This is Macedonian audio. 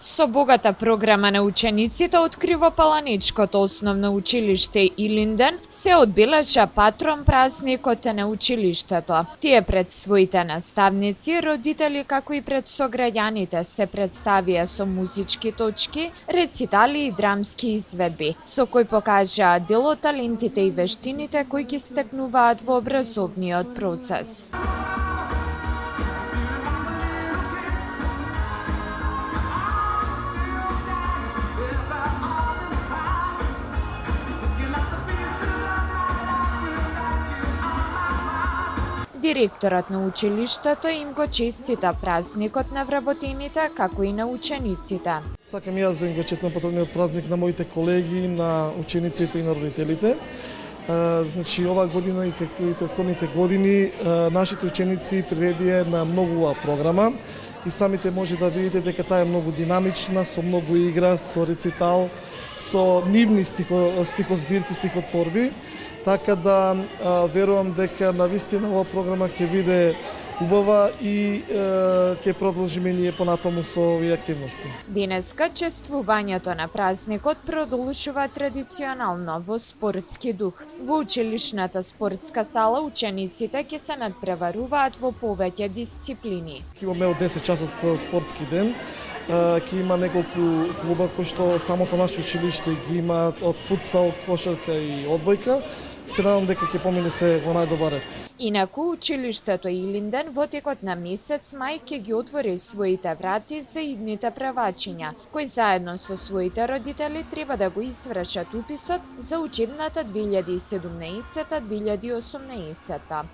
Со богата програма на учениците од Кривопаланичкото основно училиште Илинден се одбележа патрон празникот на училиштето. Тие пред своите наставници, родители како и пред сограѓаните се представија со музички точки, рецитали и драмски изведби, со кои покажаа дел од талентите и вештините кои ги стекнуваат во образовниот процес. Директорот на училиштето им го честита празникот на вработените, како и на учениците. Сакам и јас да им го честитам потребниот празник на моите колеги, на учениците и на родителите. Значи, оваа година и како и претходните години, нашите ученици приредија една многу убава програма и самите може да видите дека таа е многу динамична, со многу игра, со рецитал, со нивни стихозбирки, стихотворби. Така да верувам дека навистина оваа програма ќе биде убава и ќе продолжиме ние понатаму со овие активности. Денеска чествувањето на празникот продолжува традиционално во спортски дух. Во училишната спортска сала учениците ќе се надпреваруваат во повеќе дисциплини. Ќе имаме од 10 часот спортски ден. Ќе има неколку клуба кои што самото наше училиште ги има од футсал, кошарка и одбојка. Се надам дека ќе помине се во најдобар ред. Инаку, училиштето Илинден во текот на месец мај ќе ги отвори своите врати за идните превачиња, кои заедно со своите родители треба да го извршат уписот за учебната 2017-2018.